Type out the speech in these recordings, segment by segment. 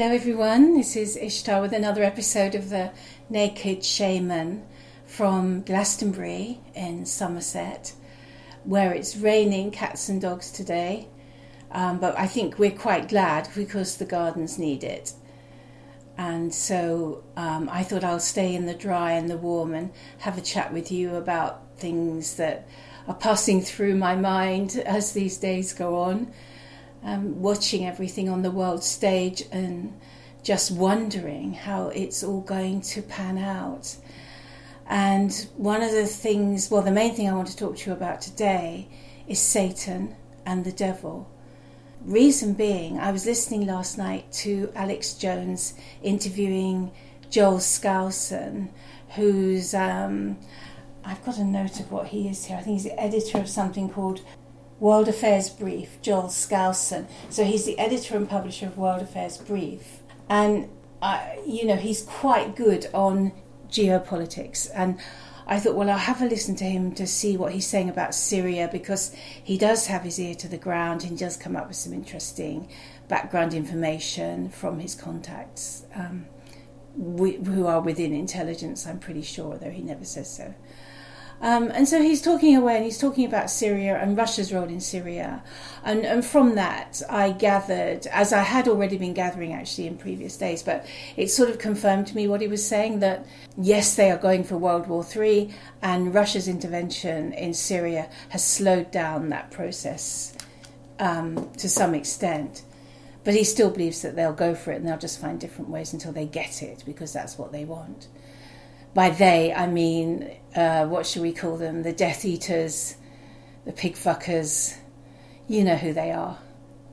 Hello everyone, this is Ishtar with another episode of the Naked Shaman from Glastonbury in Somerset, where it's raining cats and dogs today, but I think we're quite glad because the gardens need it. And so I thought I'll stay in the dry and the warm and have a chat with you about things that are passing through my mind as these days go on. Watching everything on the world stage and just wondering how it's all going to pan out. And one of the things, the main thing I want to talk to you about today is Satan and the devil. Reason being, I was listening last night to Alex Jones interviewing Joel Skousen, who's, I've got a note of what he is here. I think he's the editor of something called World Affairs Brief, Joel Skousen. So he's the editor and publisher of World Affairs Brief. And, he's quite good on geopolitics. And I thought, I'll have a listen to him to see what he's saying about Syria, because he does have his ear to the ground and does come up with some interesting background information from his contacts, who are within intelligence, I'm pretty sure, though he never says so. And so he's talking away and he's talking about Syria and Russia's role in Syria. And from that, I gathered, as I had already been gathering actually in previous days, but it sort of confirmed to me what he was saying, that yes, they are going for World War III, and Russia's intervention in Syria has slowed down that process to some extent. But he still believes that they'll go for it and they'll just find different ways until they get it, because that's what they want. By they, I mean, what should we call them? The Death Eaters, the pig fuckers. You know who they are.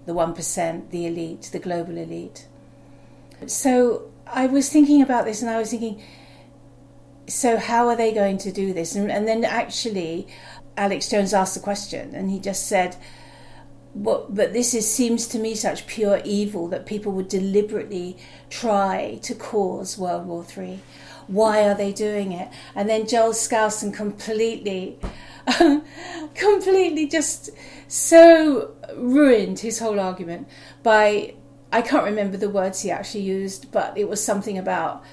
The 1%, the elite, the global elite. So I was thinking about this and I was thinking, so how are they going to do this? And then actually Alex Jones asked the question and he just said, but this seems to me such pure evil that people would deliberately try to cause World War III. Why are they doing it? And then Joel Skousen completely just so ruined his whole argument by, I can't remember the words he actually used, but it was something about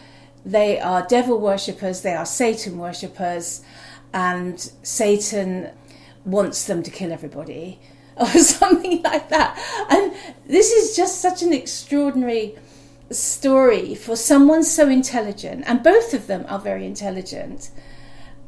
they are devil worshippers, they are Satan worshippers, and Satan wants them to kill everybody, or something like that. And this is just such an extraordinary story for someone so intelligent, and both of them are very intelligent,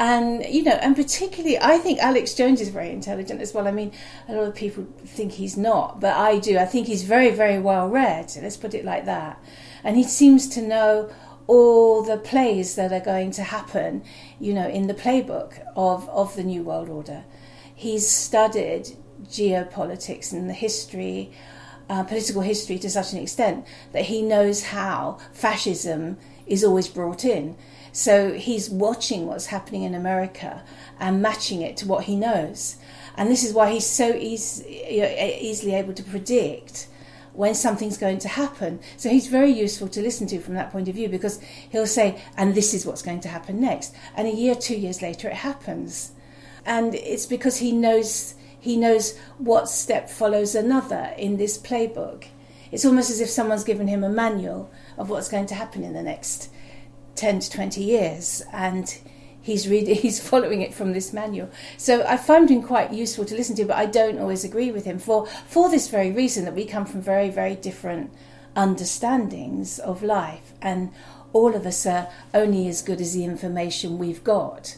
and and particularly I think Alex Jones is very intelligent as well. I mean, a lot of people think he's not, but I do. I think he's very, very well read, let's put it like that, and he seems to know all the plays that are going to happen in the playbook of the New World Order. He's studied geopolitics and the history, political history, to such an extent that he knows how fascism is always brought in. So he's watching what's happening in America and matching it to what he knows. And this is why he's so easily able to predict when something's going to happen. So he's very useful to listen to from that point of view, because he'll say, and this is what's going to happen next. And a year, 2 years later, it happens. And it's because he knows what step follows another in this playbook. It's almost as if someone's given him a manual of what's going to happen in the next 10 to 20 years, and he's following it from this manual. So I found him quite useful to listen to, but I don't always agree with him for this very reason, that we come from very, very different understandings of life, and all of us are only as good as the information we've got.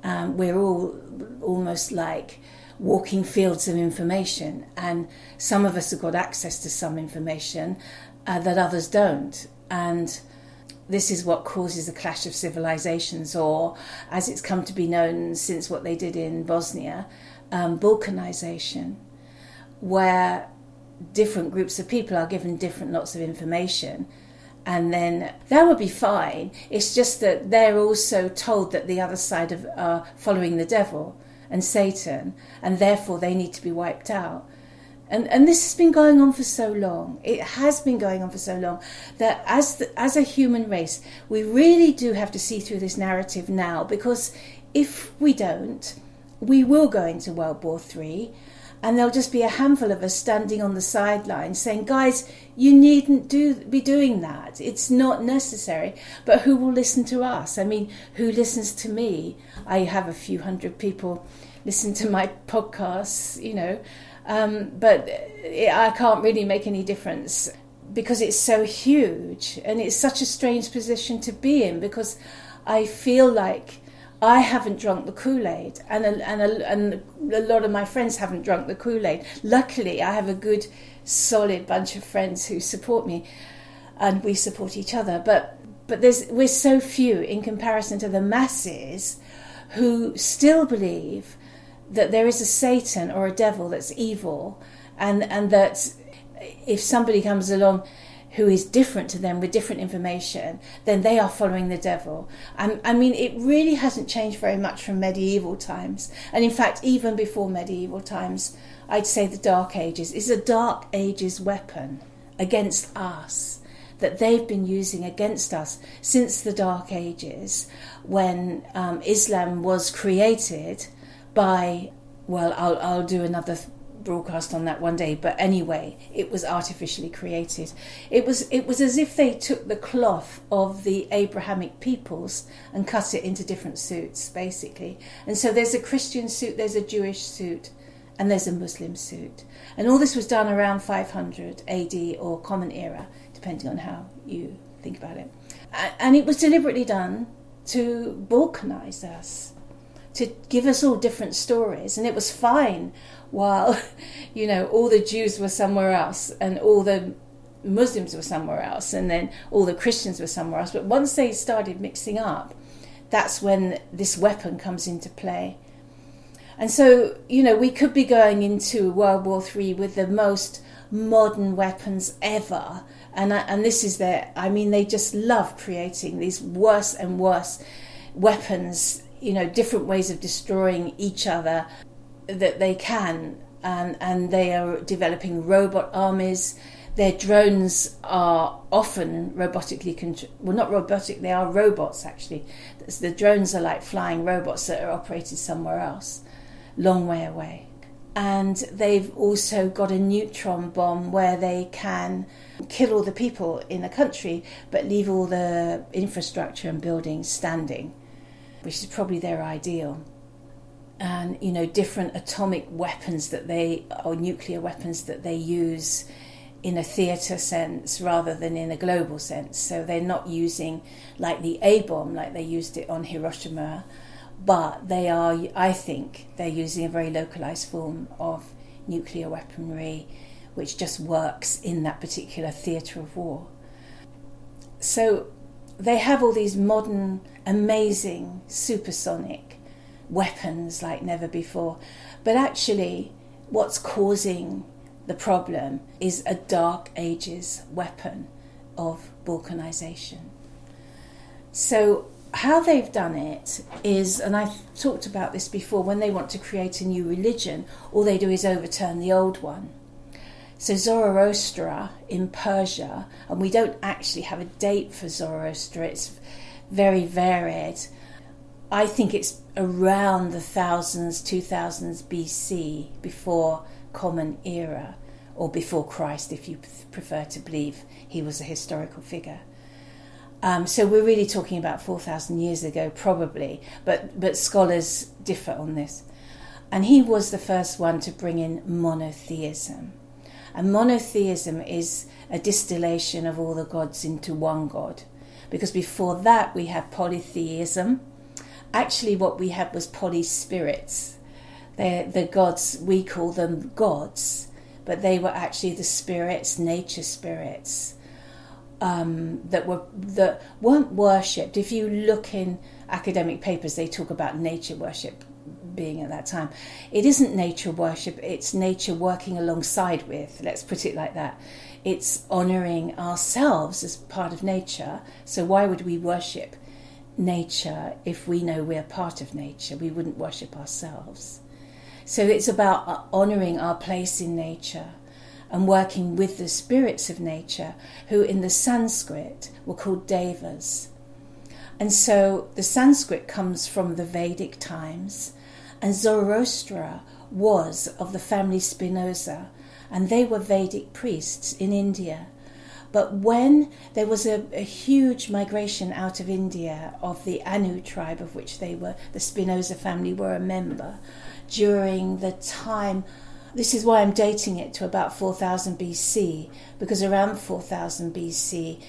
We're all almost like walking fields of information, and some of us have got access to some information that others don't, and this is what causes the clash of civilizations, or as it's come to be known since what they did in Bosnia, Balkanization, where different groups of people are given different lots of information, and then that would be fine. It's just that they're also told that the other side are following the devil and Satan, and therefore they need to be wiped out. And this has been going on for so long. It has been going on for so long that as a human race, we really do have to see through this narrative now, because if we don't, we will go into World War III, And there'll just be a handful of us standing on the sidelines saying, guys, you needn't be doing that. It's not necessary. But who will listen to us? I mean, who listens to me? I have a few hundred people listen to my podcasts, but I can't really make any difference because it's so huge. And it's such a strange position to be in, because I feel like I haven't drunk the Kool-Aid, and a lot of my friends haven't drunk the Kool-Aid. Luckily, I have a good, solid bunch of friends who support me, and we support each other. But we're so few in comparison to the masses who still believe that there is a Satan or a devil that's evil, and that if somebody comes along who is different to them with different information, then they are following the devil. I mean, it really hasn't changed very much from medieval times. And in fact, even before medieval times, I'd say the Dark Ages is a Dark Ages weapon against us, that they've been using against us since the Dark Ages, when Islam was created by, well, I'll do another broadcast on that one day, but anyway, it was artificially created. It was as if they took the cloth of the Abrahamic peoples and cut it into different suits, basically. And so there's a Christian suit, there's a Jewish suit, and there's a Muslim suit. And all this was done around 500 AD or Common Era, depending on how you think about it. And it was deliberately done to balkanize us, to give us all different stories. And it was fine while, all the Jews were somewhere else and all the Muslims were somewhere else and then all the Christians were somewhere else. But once they started mixing up, that's when this weapon comes into play. And so, we could be going into World War III with the most modern weapons ever. And this is they just love creating these worse and worse weapons, different ways of destroying each other that they can, and they are developing robot armies. Their drones are often robotically not robotic, they are robots actually. The drones are like flying robots that are operated somewhere else, long way away. And they've also got a neutron bomb where they can kill all the people in a country but leave all the infrastructure and buildings standing, which is probably their ideal. And different atomic weapons or nuclear weapons that they use in a theatre sense rather than in a global sense. So they're not using like the A-bomb like they used it on Hiroshima, but I think they're using a very localized form of nuclear weaponry which just works in that particular theatre of war. So they have all these modern, amazing, supersonic weapons like never before. But actually, what's causing the problem is a Dark Ages weapon of balkanization. So how they've done it is, and I've talked about this before, when they want to create a new religion, all they do is overturn the old one. So Zoroaster in Persia, and we don't actually have a date for Zoroaster, it's very varied. I think it's around the 2000s BC, before Common Era, or before Christ, if you prefer to believe he was a historical figure. So we're really talking about 4,000 years ago, probably, but scholars differ on this. And he was the first one to bring in monotheism. And monotheism is a distillation of all the gods into one god. Because before that we had polytheism. Actually what we had was polyspirits. They're the gods, we call them gods, but they were actually the spirits, nature spirits, that weren't worshipped. If you look in academic papers, they talk about nature worship being at that time. It isn't nature worship, it's nature working alongside with, let's put it like that. It's honouring ourselves as part of nature. So why would we worship nature if we know we're part of nature? We wouldn't worship ourselves. So it's about honouring our place in nature and working with the spirits of nature, who in the Sanskrit were called devas. And so the Sanskrit comes from the Vedic times, And Zoroaster was of the family Spinoza, and they were Vedic priests in India. But when there was a huge migration out of India of the Anu tribe, of which the Spinoza family were a member, during the time, this is why I'm dating it to about 4000 BC, because around 4000 BC,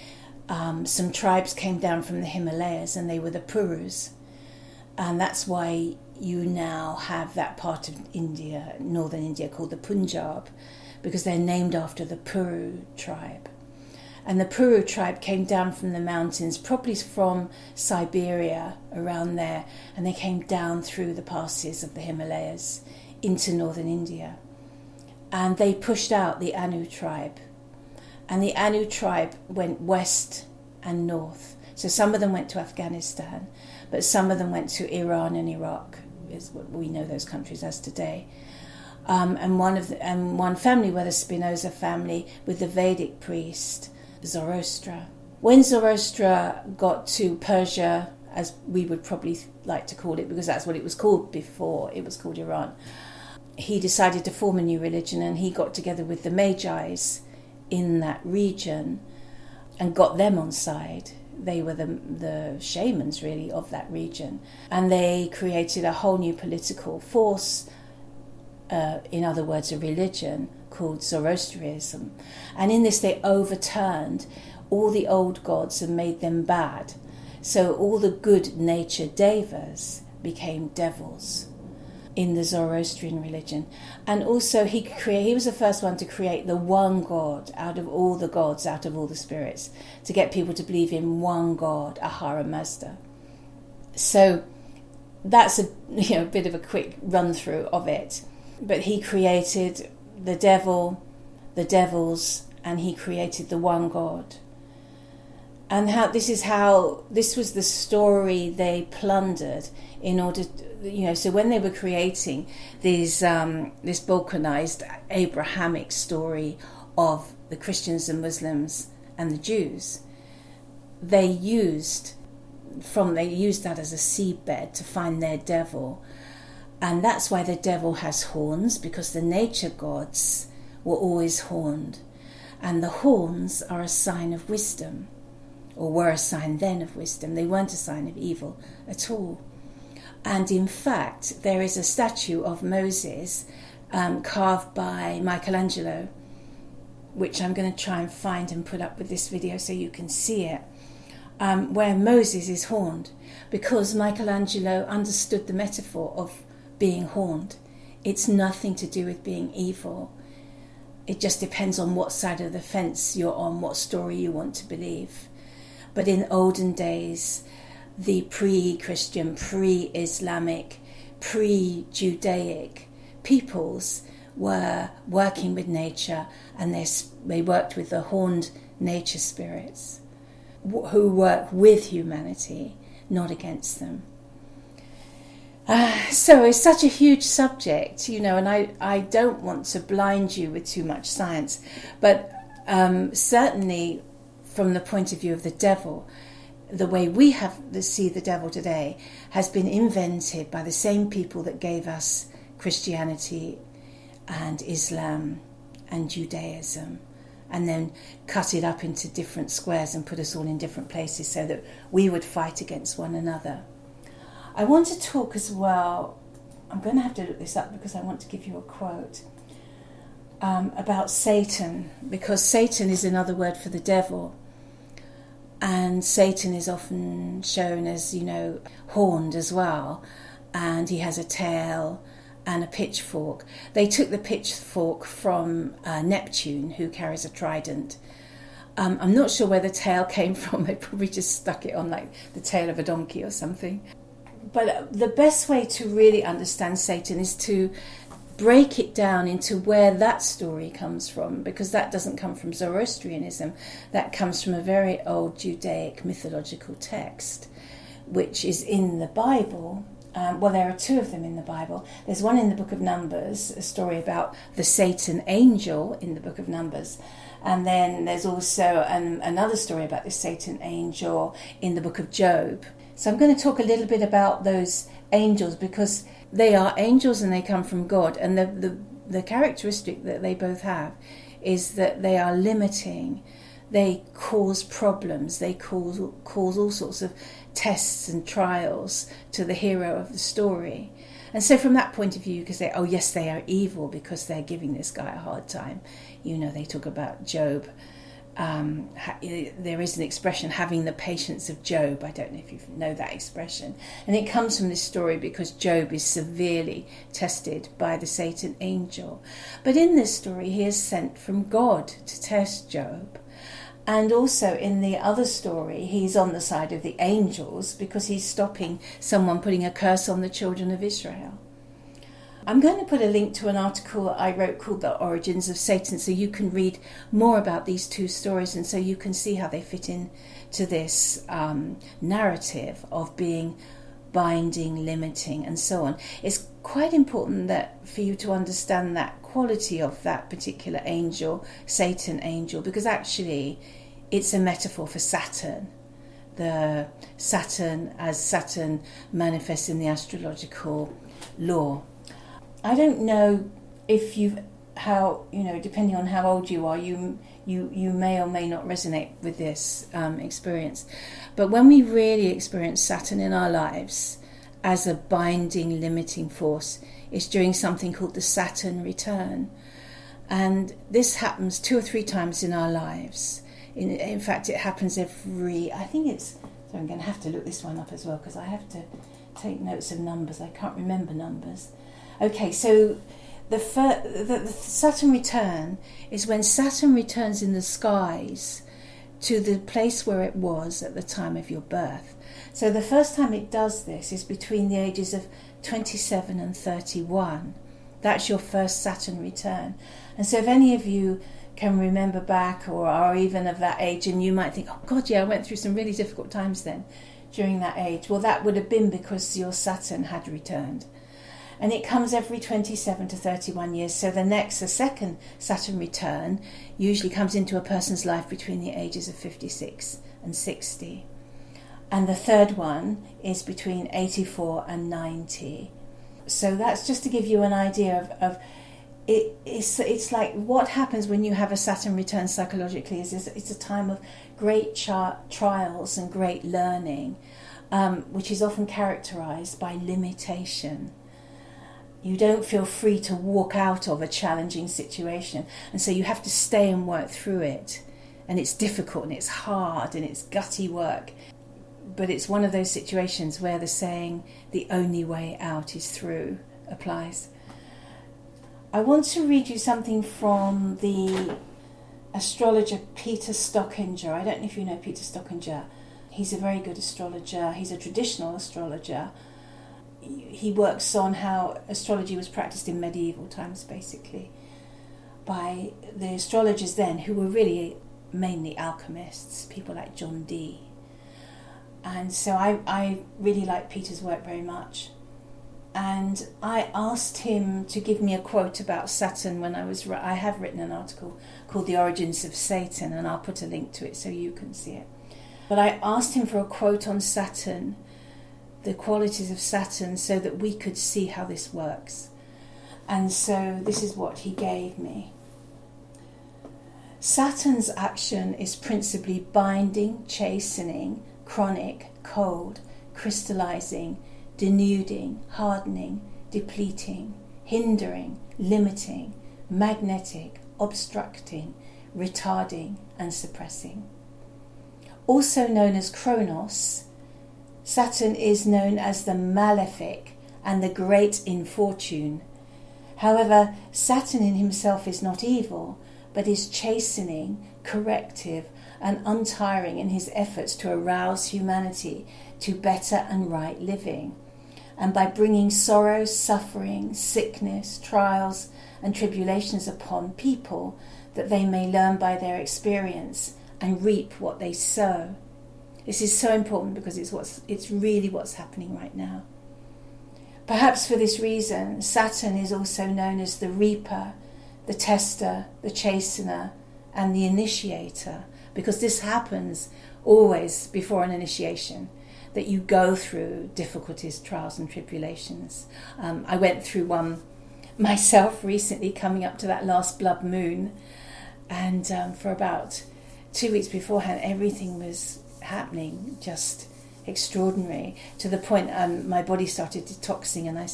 some tribes came down from the Himalayas, and they were the Purus. And that's why you now have that part of India, northern India, called the Punjab, because they're named after the Puru tribe. And the Puru tribe came down from the mountains, probably from Siberia, around there, and they came down through the passes of the Himalayas into northern India. And they pushed out the Anu tribe. And the Anu tribe went west and north. So some of them went to Afghanistan, but some of them went to Iran and Iraq, is what we know those countries as today. And one family were the Spinoza family with the Vedic priest, Zoroaster. When Zoroaster got to Persia, as we would probably like to call it, because that's what it was called before it was called Iran, he decided to form a new religion, and he got together with the Magi's in that region and got them on side. They were the shamans, really, of that region. And they created a whole new political force, in other words, a religion called Zoroastrianism. And in this, they overturned all the old gods and made them bad. So all the good-natured devas became devils in the Zoroastrian religion. And also he was the first one to create the one God out of all the gods, out of all the spirits, to get people to believe in one God, Ahura Mazda. So that's a bit of a quick run through of it. But he created the devil, the devils, and he created the one God. And this was the story they plundered in order to, so when they were creating this Balkanized Abrahamic story of the Christians and Muslims and the Jews, they used that as a seedbed to find their devil. And that's why the devil has horns, because the nature gods were always horned. And the horns are a sign of wisdom, or were a sign then of wisdom. They weren't a sign of evil at all. And in fact, there is a statue of Moses carved by Michelangelo, which I'm going to try and find and put up with this video so you can see it, where Moses is horned, because Michelangelo understood the metaphor of being horned. It's nothing to do with being evil. It just depends on what side of the fence you're on, what story you want to believe. But in olden days, the pre-Christian, pre-Islamic, pre-Judaic peoples were working with nature, and they worked with the horned nature spirits who work with humanity, not against them. So it's such a huge subject, and I don't want to blind you with too much science, but certainly from the point of view of the devil, the way we see the devil today has been invented by the same people that gave us Christianity and Islam and Judaism, and then cut it up into different squares and put us all in different places so that we would fight against one another. I want to talk as well, I'm going to have to look this up because I want to give you a quote, about Satan, because Satan is another word for the devil. And Satan is often shown as, horned as well. And he has a tail and a pitchfork. They took the pitchfork from Neptune, who carries a trident. I'm not sure where the tail came from. They probably just stuck it on like the tail of a donkey or something. But the best way to really understand Satan is to break it down into where that story comes from, because that doesn't come from Zoroastrianism. That comes from a very old Judaic mythological text, which is in the Bible. There are two of them in the Bible. There's one in the book of Numbers, a story about the Satan angel in the book of Numbers. And then there's also another story about the Satan angel in the book of Job. So I'm going to talk a little bit about those angels, because they are angels and they come from God. And the characteristic that they both have is that they are limiting. They cause problems. They cause all sorts of tests and trials to the hero of the story. And so from that point of view, you can say, oh yes, they are evil because they're giving this guy a hard time. They talk about Job. There is an expression, having the patience of Job. I don't know if you know that expression. And it comes from this story because Job is severely tested by the Satan angel. But in this story, he is sent from God to test Job. And also in the other story, he's on the side of the angels because he's stopping someone putting a curse on the children of Israel. I'm going to put a link to an article I wrote called The Origins of Satan, so you can read more about these two stories and so you can see how they fit in to this narrative of being binding, limiting, and so on. It's quite important that for you to understand that quality of that particular angel, Satan angel, because actually it's a metaphor for Saturn. The Saturn, as Saturn manifests in the astrological law. I don't know if depending on how old you are, you may or may not resonate with this experience. But when we really experience Saturn in our lives as a binding, limiting force, it's during something called the Saturn return. And this happens 2 or 3 times in our lives. In fact, it happens so I'm going to have to look this one up as well because I have to take notes of numbers. I can't remember numbers. Okay, so the Saturn return is when Saturn returns in the skies to the place where it was at the time of your birth. So the first time it does this is between the ages of 27 and 31. That's your first Saturn return. And so if any of you can remember back or are even of that age and you might think, oh God, yeah, I went through some really difficult times then during that age. Well, that would have been because your Saturn had returned. And it comes every 27 to 31 years. So the second Saturn return usually comes into a person's life between the ages of 56 and 60. And the third one is between 84 and 90. So that's just to give you an idea of it. It's like what happens when you have a Saturn return psychologically is it's a time of great trials and great learning, which is often characterized by limitation. You don't feel free to walk out of a challenging situation. And so you have to stay and work through it. And it's difficult and it's hard and it's gutty work. But it's one of those situations where the saying, the only way out is through, applies. I want to read you something from the astrologer Peter Stockinger. I don't know if you know Peter Stockinger. He's a very good astrologer. He's a traditional astrologer. He works on how astrology was practiced in medieval times, basically, by the astrologers then, who were really mainly alchemists, people like John Dee. And so I really like Peter's work very much. And I asked him to give me a quote about Saturn when I have written an article called The Origins of Satan, and I'll put a link to it so you can see it. But I asked him for a quote on Saturn, the qualities of Saturn, so that we could see how this works. And so this is what he gave me. Saturn's action is principally binding, chastening, chronic, cold, crystallizing, denuding, hardening, depleting, hindering, limiting, magnetic, obstructing, retarding, and suppressing. Also known as Kronos, Saturn is known as the malefic and the great infortune. However, Saturn in himself is not evil, but is chastening, corrective, and untiring in his efforts to arouse humanity to better and right living, and by bringing sorrow, suffering, sickness, trials, and tribulations upon people, that they may learn by their experience and reap what they sow. This is so important because it's really what's happening right now. Perhaps for this reason, Saturn is also known as the reaper, the tester, the chastener, and the initiator, because this happens always before an initiation. that you go through difficulties, trials and tribulations. I went through one myself recently, coming up to that last blood moon, and for about 2 weeks beforehand, everything was happening just extraordinary, to the point my body started detoxing, and I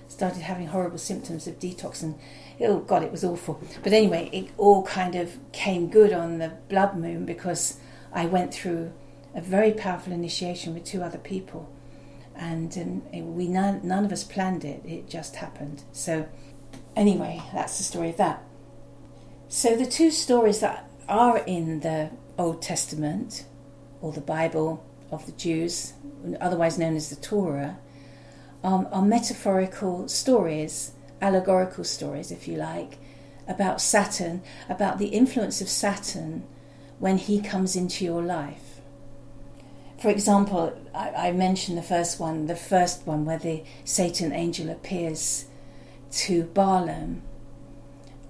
started having horrible symptoms of detox, and oh God, it was awful. But anyway, it all kind of came good on the blood moon, because I went through a very powerful initiation with 2 other people, and none of us planned it. It just happened. So anyway, that's the story of that. So the 2 stories that are in the Old Testament, or the Bible of the Jews, otherwise known as the Torah, are metaphorical stories, allegorical stories, if you like, about Saturn, about the influence of Saturn when he comes into your life. For example, I mentioned the first one where the Satan angel appears to Balaam,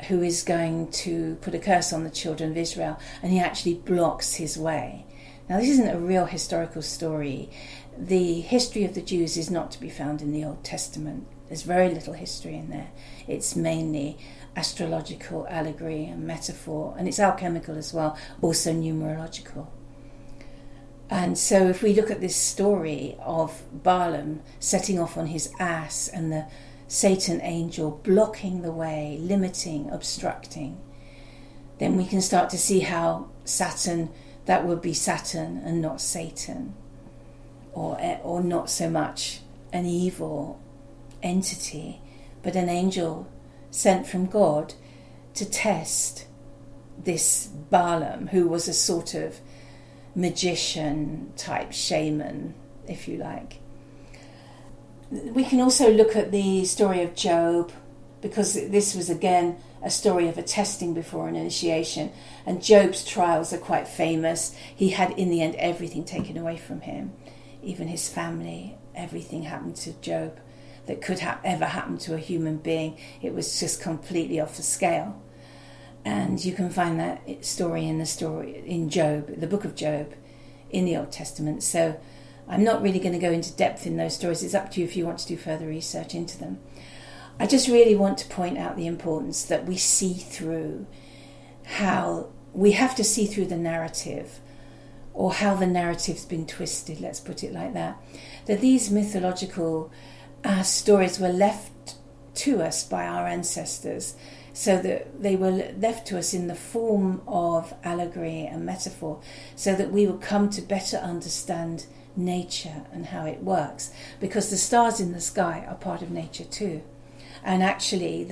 who is going to put a curse on the children of Israel, and he actually blocks his way. Now, this isn't a real historical story. The history of the Jews is not to be found in the Old Testament. There's very little history in there. It's mainly astrological, allegory and metaphor, and it's alchemical as well, also numerological. And so if we look at this story of Balaam setting off on his ass and the Satan angel blocking the way, limiting, obstructing, then we can start to see how Saturn, that would be Saturn and not Satan, or not so much an evil entity, but an angel sent from God to test this Balaam, who was a sort of magician type shaman, if you like. We can also look at the story of Job, because this was again a story of a testing before an initiation, and Job's trials are quite famous. He had in the end everything taken away from him, even his family. Everything happened to Job that could ever happen to a human being. It was just completely off the scale. And you can find that story in Job, the book of Job, in the Old Testament. So I'm not really going to go into depth in those stories. It's up to you if you want to do further research into them. I just really want to point out the importance that we see through, how we have to see through the narrative, or how the narrative's been twisted, let's put it like that. That these mythological stories were left to us by our ancestors, so that they were left to us in the form of allegory and metaphor, so that we would come to better understand nature and how it works, because the stars in the sky are part of nature too. And actually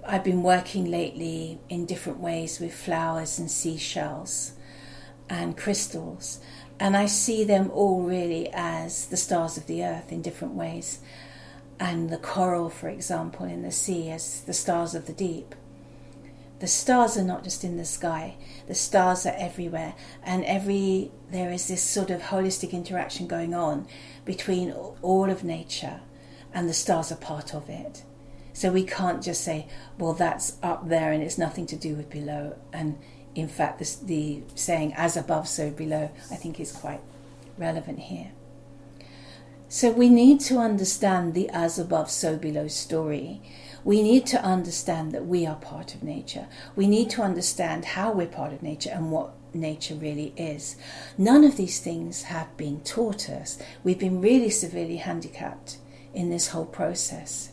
I've been working lately in different ways with flowers and seashells and crystals, and I see them all really as the stars of the earth in different ways. And the coral, for example, in the sea as the stars of the deep. The stars are not just in the sky. The stars are everywhere. And there is this sort of holistic interaction going on between all of nature, and the stars are part of it. So we can't just say, well, that's up there and it's nothing to do with below. And in fact, the saying, as above, so below, I think is quite relevant here. So we need to understand the as above, so below story. We need to understand that we are part of nature. We need to understand how we're part of nature and what nature really is. None of these things have been taught us. We've been really severely handicapped in this whole process.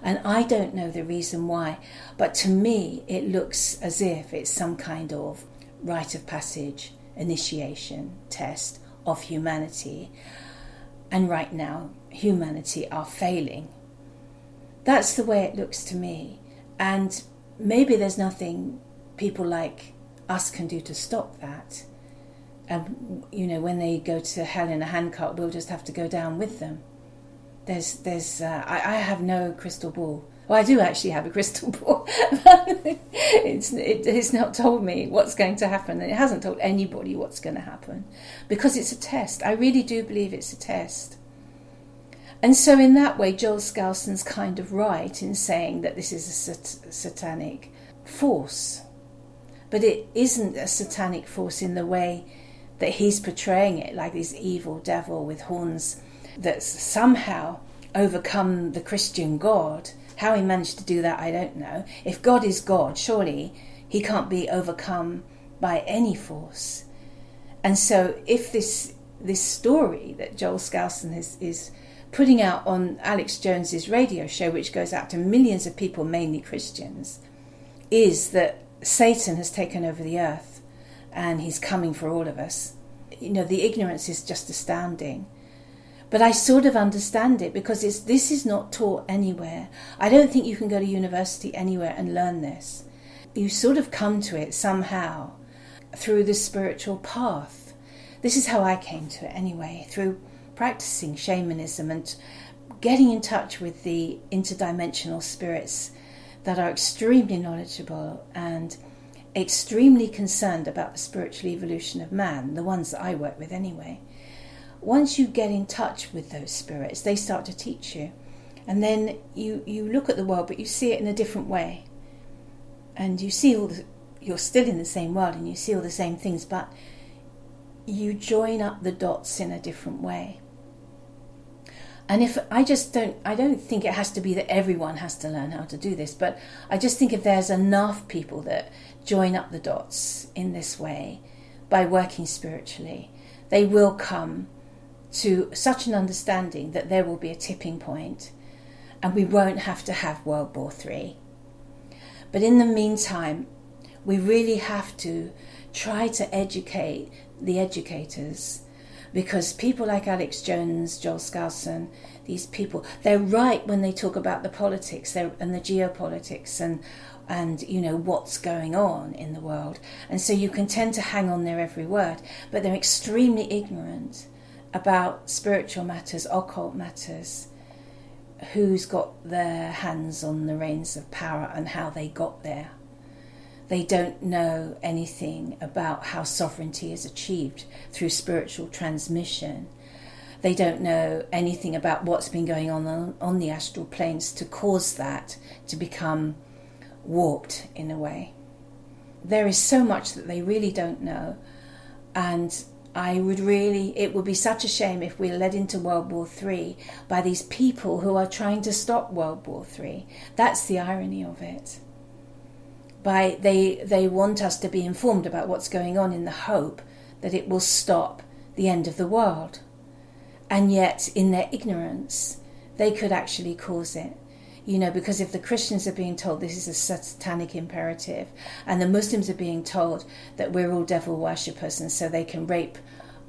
And I don't know the reason why, but to me it looks as if it's some kind of rite of passage, initiation, test of humanity. And right now, humanity are failing. That's the way it looks to me. And maybe there's nothing people like us can do to stop that. And, when they go to hell in a handcart, we'll just have to go down with them. I have no crystal ball. Well, I do actually have a crystal ball. It's not told me what's going to happen, and it hasn't told anybody what's going to happen, because it's a test. I really do believe it's a test. And so in that way, Joel Skousen's kind of right in saying that this is a satanic force. But it isn't a satanic force in the way that he's portraying it like this evil devil with horns that's somehow overcome the Christian God. How he managed to do that, I don't know. If God is God, surely he can't be overcome by any force. And so if this story that Joel Skousen is putting out on Alex Jones's radio show, which goes out to millions of people, mainly Christians, is that Satan has taken over the earth and he's coming for all of us. The ignorance is just astounding. But I sort of understand it, because this is not taught anywhere. I don't think you can go to university anywhere and learn this. You sort of come to it somehow through the spiritual path. This is how I came to it anyway, through practicing shamanism and getting in touch with the interdimensional spirits that are extremely knowledgeable and extremely concerned about the spiritual evolution of man, the ones that I work with anyway. Once you get in touch with those spirits, they start to teach you. And then you look at the world, but you see it in a different way. And you see you're still in the same world and you see all the same things, but you join up the dots in a different way. And I don't think it has to be that everyone has to learn how to do this, but I just think if there's enough people that join up the dots in this way by working spiritually, they will come to such an understanding that there will be a tipping point and we won't have to have World War III. But in the meantime, we really have to try to educate the educators, because people like Alex Jones, Joel Skousen, these people, they're right when they talk about the politics and the geopolitics and what's going on in the world. And so you can tend to hang on their every word, but they're extremely ignorant about spiritual matters, occult matters, who's got their hands on the reins of power and how they got there. They don't know anything about how sovereignty is achieved through spiritual transmission. They don't know anything about what's been going on the astral planes to cause that to become warped in a way. There is so much that they really don't know, and it would be such a shame if we led into World War III by these people who are trying to stop World War III. That's the irony of it. They want us to be informed about what's going on in the hope that it will stop the end of the world. And yet, in their ignorance, they could actually cause it. Because if the Christians are being told this is a satanic imperative, and the Muslims are being told that we're all devil worshippers and so they can rape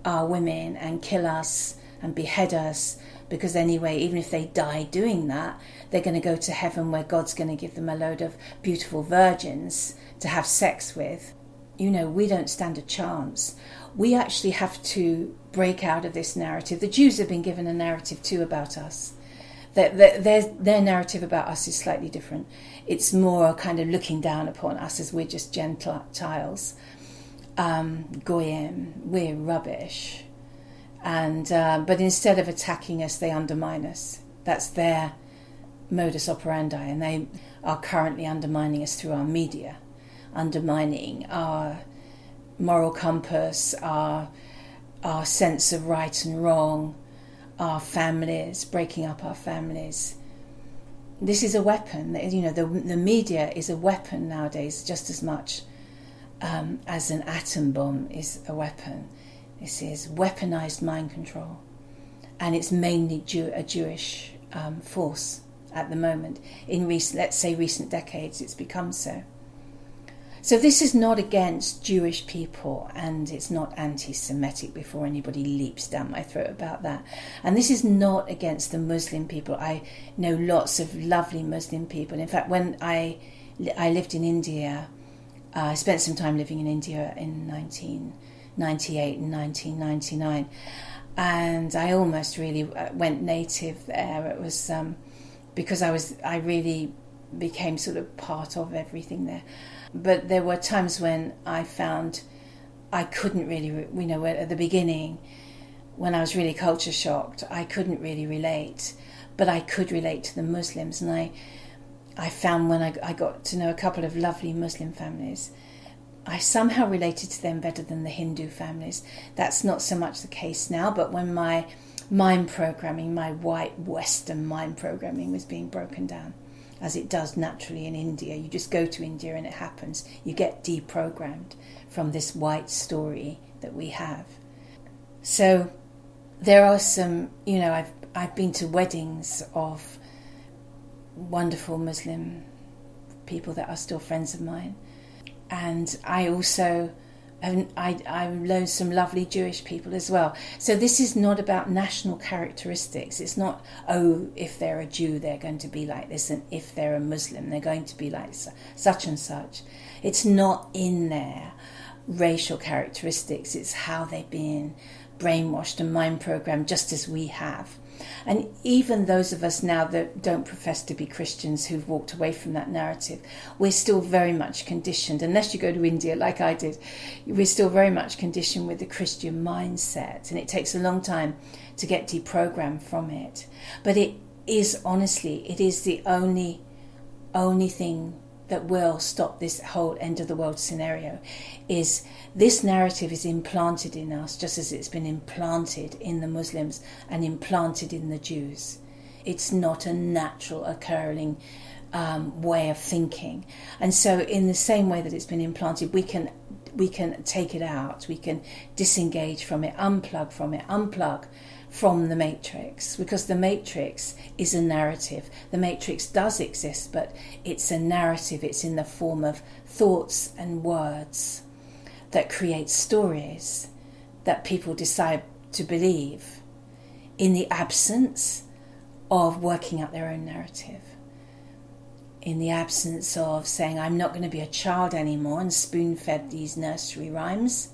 our women and kill us and behead us, because anyway, even if they die doing that, they're going to go to heaven where God's going to give them a load of beautiful virgins to have sex with. We don't stand a chance. We actually have to break out of this narrative. The Jews have been given a narrative too about us. Their narrative about us is slightly different. It's more kind of looking down upon us as we're just Gentiles. Goyim, we're rubbish. But instead of attacking us, they undermine us. That's their modus operandi, and they are currently undermining us through our media, undermining our moral compass, our sense of right and wrong, our families, breaking up our families. This is a weapon. The media is a weapon nowadays just as much as an atom bomb is a weapon. This is weaponized mind control, and it's mainly a Jewish force at the moment. In recent decades, it's become so. So this is not against Jewish people, and it's not anti-Semitic, before anybody leaps down my throat about that. And this is not against the Muslim people. I know lots of lovely Muslim people. In fact, when I lived in India, I spent some time living in India in 1998 and 1999, and I almost really went native there. It was because I really became sort of part of everything there. But there were times when I found I couldn't really, at the beginning, when I was really culture shocked, I couldn't really relate, but I could relate to the Muslims. And I found when I got to know a couple of lovely Muslim families, I somehow related to them better than the Hindu families. That's not so much the case now, but when my mind programming, my white Western mind programming was being broken down, as it does naturally in India. You just go to India and it happens. You get deprogrammed from this white story that we have. So there are some, I've been to weddings of wonderful Muslim people that are still friends of mine. And I also I've known some lovely Jewish people as well. So this is not about national characteristics. It's not, if they're a Jew, they're going to be like this, and if they're a Muslim, they're going to be like such and such. It's not in their racial characteristics. It's how they've been brainwashed and mind programmed, just as we have. And even those of us now that don't profess to be Christians, who've walked away from that narrative, we're still very much conditioned, unless you go to India like I did, we're still very much conditioned with the Christian mindset, and it takes a long time to get deprogrammed from it. But it is the only thing that will stop this whole end of the world scenario. Is this narrative is implanted in us, just as it's been implanted in the Muslims and implanted in the Jews. It's not a natural occurring way of thinking. And so in the same way that it's been implanted, we can take it out, we can disengage from it, unplug from the matrix, because the matrix is a narrative. The matrix does exist, but it's a narrative. It's in the form of thoughts and words that create stories that people decide to believe in the absence of working out their own narrative, in the absence of saying, I'm not going to be a child anymore and spoon-fed these nursery rhymes.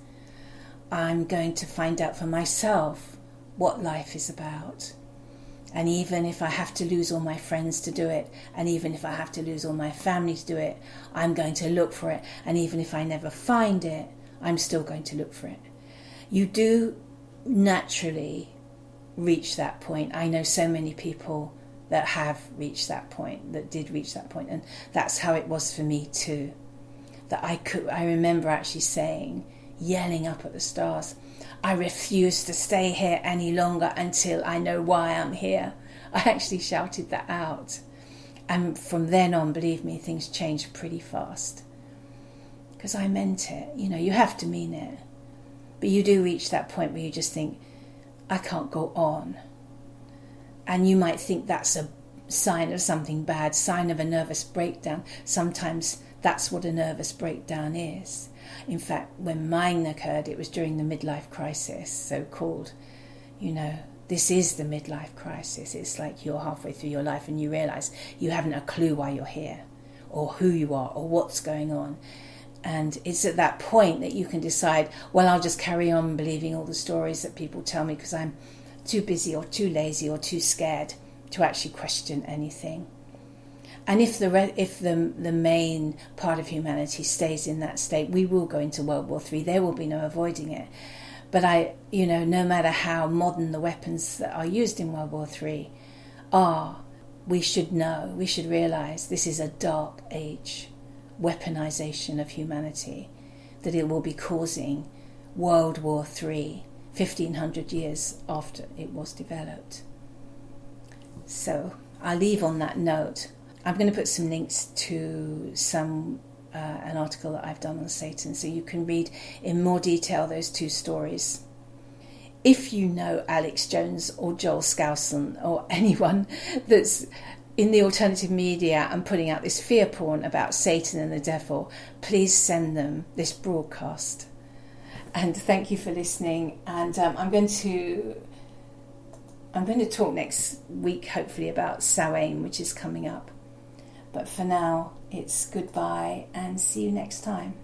I'm going to find out for myself what life is about. And even if I have to lose all my friends to do it, and even if I have to lose all my family to do it, I'm going to look for it. And even if I never find it, I'm still going to look for it. You do naturally reach that point. I know so many people that have reached that point, that did reach that point, and that's how it was for me too. That I remember actually yelling up at the stars, I refuse to stay here any longer until I know why I'm here. I actually shouted that out. And from then on, believe me, things changed pretty fast. Because I meant it. You have to mean it. But you do reach that point where you just think, I can't go on. And you might think that's a sign of something bad, sign of a nervous breakdown. Sometimes that's what a nervous breakdown is. In fact, when mine occurred, it was during the midlife crisis, so-called. This is the midlife crisis. It's like you're halfway through your life and you realise you haven't a clue why you're here, or who you are, or what's going on. And it's at that point that you can decide, well, I'll just carry on believing all the stories that people tell me because I'm too busy or too lazy or too scared to actually question anything. And if the main part of humanity stays in that state, we will go into World War III. There will be no avoiding it. But no matter how modern the weapons that are used in World War III are, we should realise this is a dark age weaponization of humanity, that it will be causing World War III 1500 years after it was developed. So I'll leave on that note. I'm going to put some links to an article that I've done on Satan, so you can read in more detail those two stories. If you know Alex Jones or Joel Skousen or anyone that's in the alternative media and putting out this fear porn about Satan and the devil, please send them this broadcast. And thank you for listening. And I'm going to talk next week, hopefully, about Samhain, which is coming up. But for now, it's goodbye and see you next time.